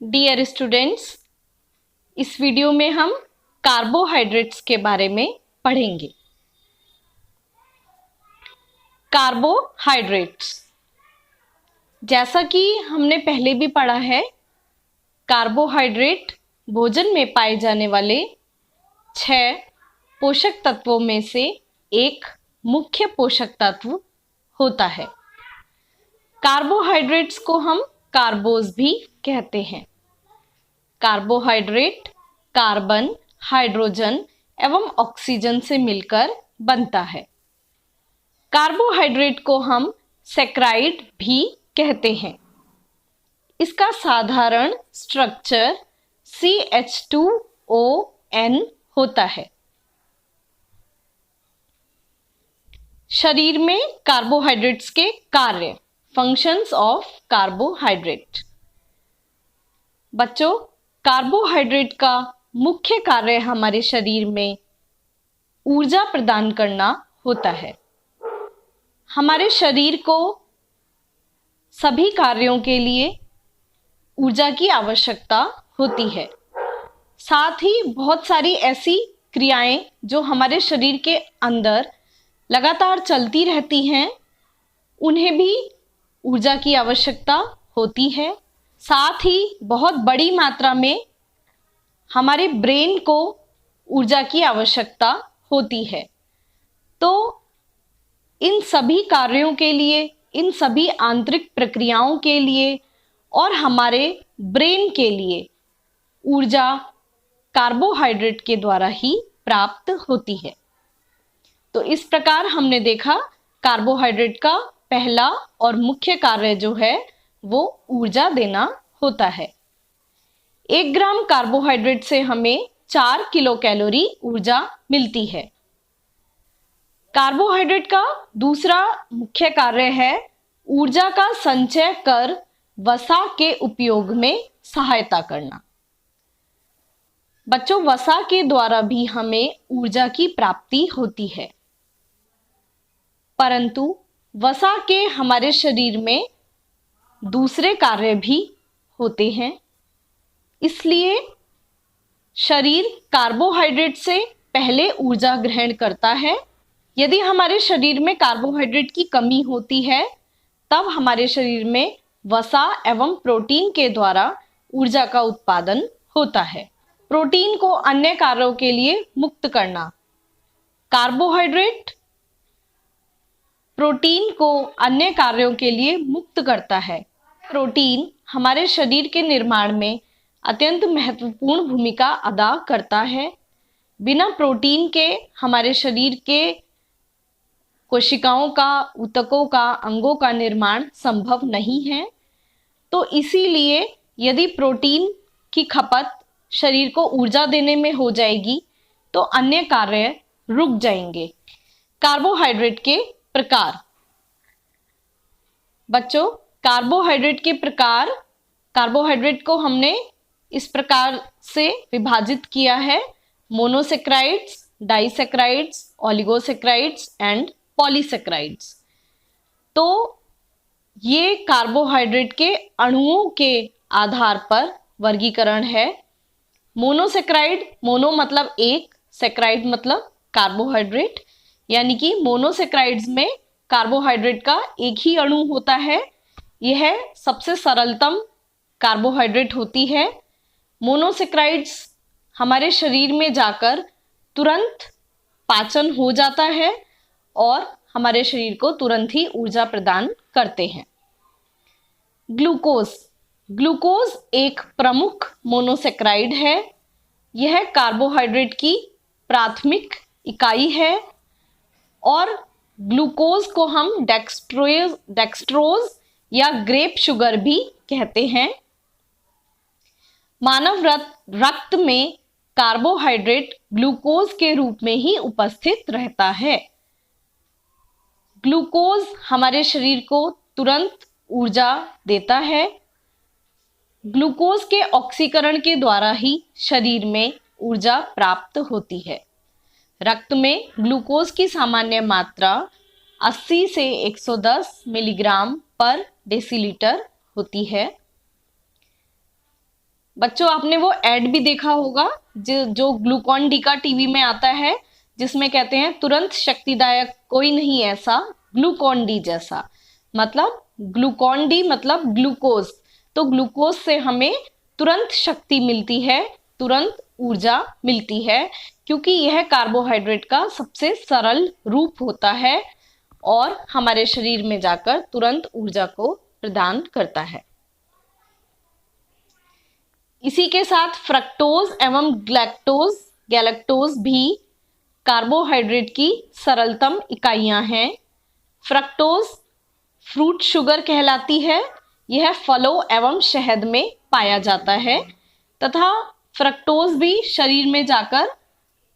Dear students, इस video में हम कार्बोहाइड्रेट्स के बारे में पढ़ेंगे। कार्बोहाइड्रेट्स, जैसा कि हमने पहले भी पढ़ा है, कार्बोहाइड्रेट भोजन में पाए जाने वाले 6 पोषक तत्वों में से एक मुख्य पोषक तत्व होता है। कार्बोहाइड्रेट्स को हम कार्बोज भी कहते हैं। कार्बोहाइड्रेट कार्बन, हाइड्रोजन एवं ऑक्सीजन से मिलकर बनता है। कार्बोहाइड्रेट को हम सैकराइड भी कहते हैं। इसका साधारण स्ट्रक्चर CH2ON होता है। शरीर में कार्बोहाइड्रेट्स के कार्य, फंक्शंस ऑफ कार्बोहाइड्रेट। बच्चों, कार्बोहाइड्रेट का मुख्य कार्य हमारे शरीर में ऊर्जा प्रदान करना होता है। हमारे शरीर को सभी कार्यों के लिए ऊर्जा की आवश्यकता होती है। साथ ही बहुत सारी ऐसी क्रियाएं जो हमारे शरीर के अंदर लगातार चलती रहती हैं, उन्हें भी ऊर्जा की आवश्यकता होती है। साथ ही बहुत बड़ी मात्रा में हमारे ब्रेन को ऊर्जा की आवश्यकता होती है। तो इन सभी कार्यों के लिए, इन सभी आंतरिक प्रक्रियाओं के लिए और हमारे ब्रेन के लिए ऊर्जा कार्बोहाइड्रेट के द्वारा ही प्राप्त होती है। तो इस प्रकार हमने देखा कार्बोहाइड्रेट का पहला और मुख्य कार्य जो है वो ऊर्जा देना होता है। 1 ग्राम कार्बोहाइड्रेट से हमें 4 किलो कैलोरी ऊर्जा मिलती है। कार्बोहाइड्रेट का दूसरा मुख्य कार्य है ऊर्जा का संचय कर वसा के उपयोग में सहायता करना। बच्चों, वसा के द्वारा भी हमें ऊर्जा की प्राप्ति होती है, परंतु वसा के हमारे शरीर में दूसरे कार्य भी होते हैं। इसलिए शरीर कार्बोहाइड्रेट से पहले ऊर्जा ग्रहण करता है। यदि हमारे शरीर में कार्बोहाइड्रेट की कमी होती है, तब हमारे शरीर में वसा एवं प्रोटीन के द्वारा ऊर्जा का उत्पादन होता है। प्रोटीन को अन्य कार्यों के लिए मुक्त करना। कार्बोहाइड्रेट प्रोटीन को अन्य कार्यों के लिए मुक्त करता है। प्रोटीन हमारे शरीर के निर्माण में अत्यंत महत्वपूर्ण भूमिका अदा करता है। बिना प्रोटीन के हमारे शरीर के कोशिकाओं का, ऊतकों का, अंगों का निर्माण संभव नहीं है। तो इसीलिए यदि प्रोटीन की खपत शरीर को ऊर्जा देने में हो जाएगी तो अन्य कार्य रुक जाएंगे। कार्बोहाइड्रेट के प्रकार। बच्चों, कार्बोहाइड्रेट के प्रकार, कार्बोहाइड्रेट को हमने इस प्रकार से विभाजित किया है: monosaccharides, disaccharides, oligosaccharides and polysaccharides. तो ये कार्बोहाइड्रेट के अणुओं के आधार पर वर्गीकरण है। मोनोसेक्राइड, मोनो मतलब एक, सेक्राइड मतलब कार्बोहाइड्रेट, यानी कि मोनोसेक्राइड्स में कार्बोहाइड्रेट का एक ही अणु होता है। यह सबसे सरलतम कार्बोहाइड्रेट होती है। मोनोसेक्राइड्स हमारे शरीर में जाकर तुरंत पाचन हो जाता है और हमारे शरीर को तुरंत ही ऊर्जा प्रदान करते हैं। ग्लूकोज, ग्लूकोज एक प्रमुख मोनोसेक्राइड है। यह कार्बोहाइड्रेट की प्राथमिक इकाई है और ग्लूकोज को हम डेक्सट्रोज या ग्रेप शुगर भी कहते हैं। मानव रक्त में कार्बोहाइड्रेट ग्लूकोज के रूप में ही उपस्थित रहता है। ग्लूकोज हमारे शरीर को तुरंत ऊर्जा देता है। ग्लूकोज के ऑक्सीकरण के द्वारा ही शरीर में ऊर्जा प्राप्त होती है। रक्त में ग्लूकोज की सामान्य मात्रा 80 से 110 मिलीग्राम पर डेसीलीटर होती है। बच्चों आपने वो ऐड भी देखा होगा जो ग्लूकॉन डी का टीवी में आता है, जिसमें कहते हैं तुरंत शक्तिदायक कोई नहीं ऐसा ग्लूकॉन डी जैसा। मतलब ग्लूकॉन डी मतलब ग्लूकोज, तो ग्लूकोज से हमें तुरंत शक्ति मिलती है, तुरंत ऊर्जा मिलती है, क्योंकि यह कार्बोहाइड्रेट का सबसे सरल रूप होता है और हमारे शरीर में जाकर तुरंत ऊर्जा को प्रदान करता है। इसी के साथ फ्रक्टोज एवं गैलेक्टोज भी कार्बोहाइड्रेट की सरलतम इकाइयां हैं। फ्रक्टोज फ्रूट शुगर कहलाती है, यह फलों एवं शहद में पाया जाता है तथा फ्रक्टोज भी शरीर में जाकर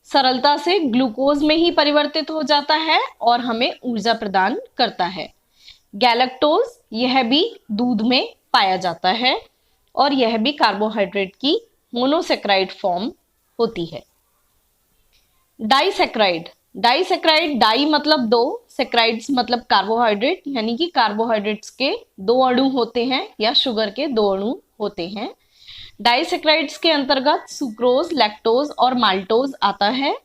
सरलता से ग्लूकोज में ही परिवर्तित हो जाता है और हमें ऊर्जा प्रदान करता है। गैलेक्टोज यह भी दूध में पाया जाता है और यह भी कार्बोहाइड्रेट की मोनोसेक्राइड फॉर्म होती है। डाइसेक्राइड, डाई मतलब दो, सेक्राइड्स मतलब कार्बोहाइड्रेट, यानी कि कार्बोहाइड्रेट्स के दो अणु होते हैं या शुगर के दो अणु होते हैं। डाइसेक्राइड्स के अंतर्गत सुक्रोज, लैक्टोज और माल्टोज आता है।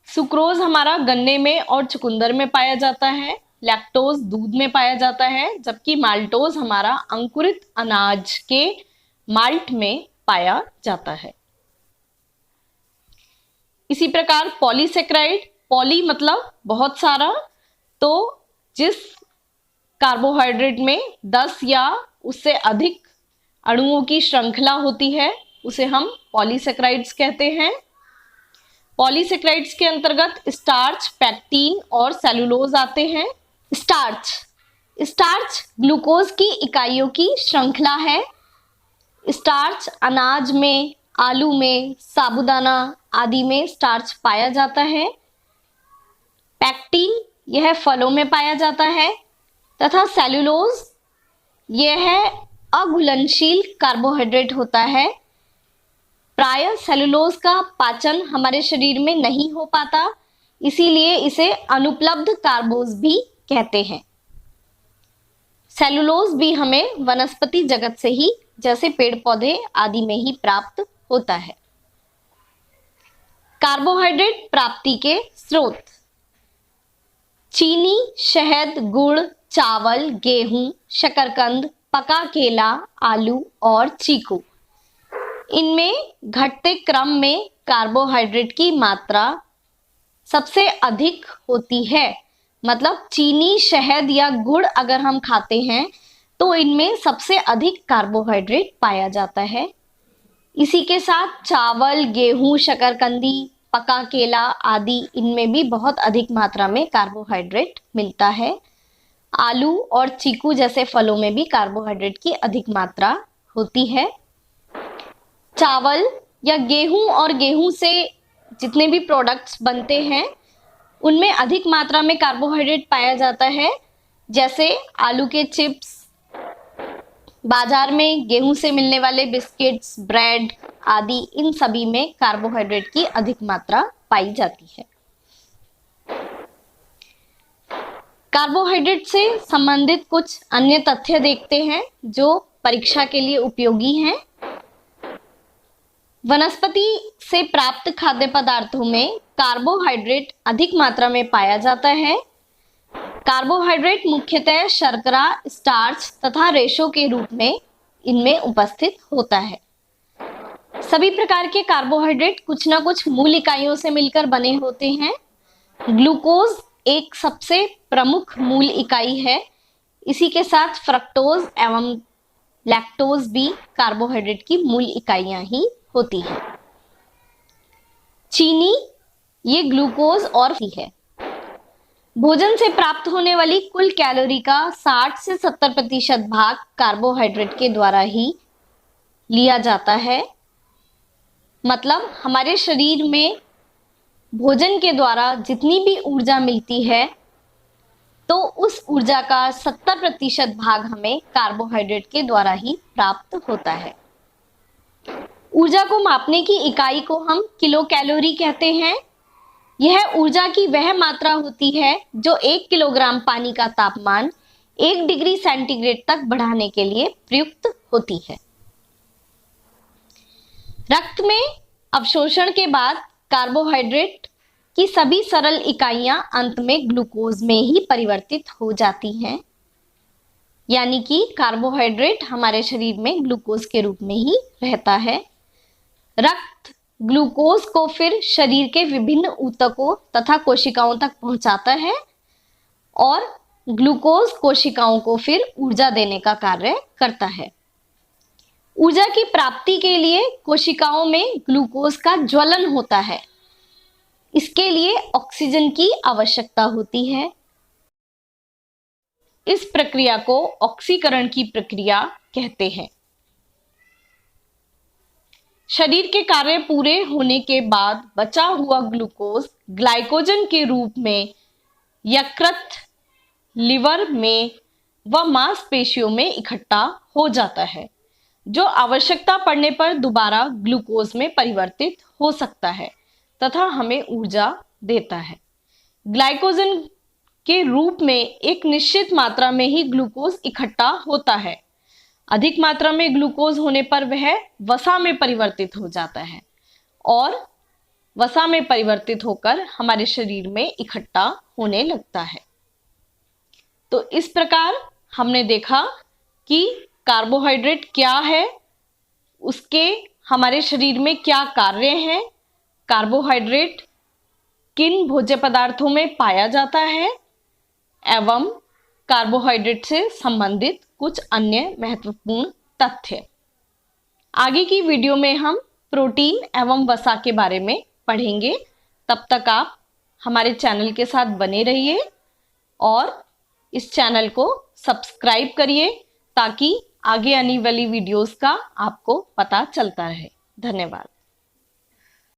सुक्रोज हमारा गन्ने में और चुकंदर में पाया जाता है, लैक्टोज दूध में पाया जाता है, जबकि माल्टोज हमारा अंकुरित अनाज के माल्ट में पाया जाता है। इसी प्रकार पॉलीसेक्राइड, पॉली मतलब बहुत सारा, तो जिस कार्बोहाइड्रेट में 10 या उससे अधिक अणुओं की श्रृंखला होती है उसे हम पॉलीसेक्राइड्स कहते हैं। पॉलीसेक्राइड्स के अंतर्गत स्टार्च, पैक्टीन और सेलुलोज आते हैं। स्टार्च ग्लूकोज की इकाइयों की श्रृंखला है। स्टार्च अनाज में, आलू में, साबूदाना आदि में स्टार्च पाया जाता है। पैक्टीन यह फलों में पाया जाता है तथा सेलुलोज यह अघुलनशील कार्बोहाइड्रेट होता है। प्रायः सेलुलोज का पाचन हमारे शरीर में नहीं हो पाता, इसीलिए इसे अनुपलब्ध कार्बोज भी कहते हैं। सेलुलोज भी हमें वनस्पति जगत से ही, जैसे पेड़ पौधे आदि में ही प्राप्त होता है। कार्बोहाइड्रेट प्राप्ति के स्रोत: चीनी, शहद, गुड़, चावल, गेहूं, शकरकंद, पका केला, आलू और चीकू। इनमें घटते क्रम में कार्बोहाइड्रेट की मात्रा सबसे अधिक होती है। मतलब चीनी, शहद या गुड़ अगर हम खाते हैं तो इनमें सबसे अधिक कार्बोहाइड्रेट पाया जाता है। इसी के साथ चावल, गेहूं, शकरकंदी, पका केला आदि, इनमें भी बहुत अधिक मात्रा में कार्बोहाइड्रेट मिलता है। आलू और चीकू जैसे फलों में भी कार्बोहाइड्रेट की अधिक मात्रा होती है। चावल या गेहूं और गेहूं से जितने भी प्रोडक्ट्स बनते हैं उनमें अधिक मात्रा में कार्बोहाइड्रेट पाया जाता है, जैसे आलू के चिप्स, बाजार में गेहूं से मिलने वाले बिस्किट्स, ब्रेड आदि, इन सभी में कार्बोहाइड्रेट की अधिक मात्रा पाई जाती है। कार्बोहाइड्रेट से संबंधित कुछ अन्य तथ्य देखते हैं जो परीक्षा के लिए उपयोगी हैं। वनस्पति से प्राप्त खाद्य पदार्थों में कार्बोहाइड्रेट अधिक मात्रा में पाया जाता है। कार्बोहाइड्रेट मुख्यतः शर्करा, स्टार्च तथा रेशों के रूप में इनमें उपस्थित होता है। सभी प्रकार के कार्बोहाइड्रेट कुछ न कुछ मूल इकाइयों से मिलकर बने होते हैं। ग्लूकोज एक सबसे प्रमुख मूल इकाई है। इसी के साथ फ्रक्टोज एवं लैक्टोज भी कार्बोहाइड्रेट की मूल इकाइयां ही होती हैं। चीनी ये ग्लूकोज और है। भोजन से प्राप्त होने वाली कुल कैलोरी का 60 से 70% भाग कार्बोहाइड्रेट के द्वारा ही लिया जाता है। मतलब हमारे शरीर में भोजन के द्वारा जितनी भी ऊर्जा मिलती है तो उस ऊर्जा का 70% भाग हमें कार्बोहाइड्रेट के द्वारा ही प्राप्त होता है। ऊर्जा को मापने की इकाई को हम किलो कैलोरी कहते हैं। यह ऊर्जा की वह मात्रा होती है जो 1 किलोग्राम पानी का तापमान 1 डिग्री सेंटीग्रेड तक बढ़ाने के लिए प्रयुक्त होती है। रक्त में अवशोषण के बाद कार्बोहाइड्रेट की सभी सरल इकाइयां अंत में ग्लूकोज में ही परिवर्तित हो जाती हैं, यानी कि कार्बोहाइड्रेट हमारे शरीर में ग्लूकोज के रूप में ही रहता है। रक्त ग्लूकोज को फिर शरीर के विभिन्न ऊतकों तथा कोशिकाओं तक पहुंचाता है और ग्लूकोज कोशिकाओं को फिर ऊर्जा देने का कार्य करता है। ऊर्जा की प्राप्ति के लिए कोशिकाओं में ग्लूकोज का ज्वलन होता है। इसके लिए ऑक्सीजन की आवश्यकता होती है। इस प्रक्रिया को ऑक्सीकरण की प्रक्रिया कहते हैं। शरीर के कार्य पूरे होने के बाद बचा हुआ ग्लूकोज ग्लाइकोजन के रूप में यकृत, लिवर में व मांसपेशियों में इकट्ठा हो जाता है, जो आवश्यकता पड़ने पर दोबारा ग्लूकोज में परिवर्तित हो सकता है तथा हमें ऊर्जा देता है। ग्लाइकोजन के रूप में एक निश्चित मात्रा में ही ग्लूकोज इकट्ठा होता है। अधिक मात्रा में ग्लूकोज होने पर वह वसा में परिवर्तित हो जाता है और वसा में परिवर्तित होकर हमारे शरीर में इकट्ठा होने लगता है। तो इस प्रकार हमने देखा कि कार्बोहाइड्रेट क्या है, उसके हमारे शरीर में क्या कार्य हैं, कार्बोहाइड्रेट किन भोज्य पदार्थों में पाया जाता है एवं कार्बोहाइड्रेट से संबंधित कुछ अन्य महत्वपूर्ण तथ्य। आगे की वीडियो में हम प्रोटीन एवं वसा के बारे में पढ़ेंगे। तब तक आप हमारे चैनल के साथ बने रहिए और इस चैनल को सब्सक्राइब करिए ताकि आगे आने वाली वीडियोस का आपको पता चलता रहे। धन्यवाद।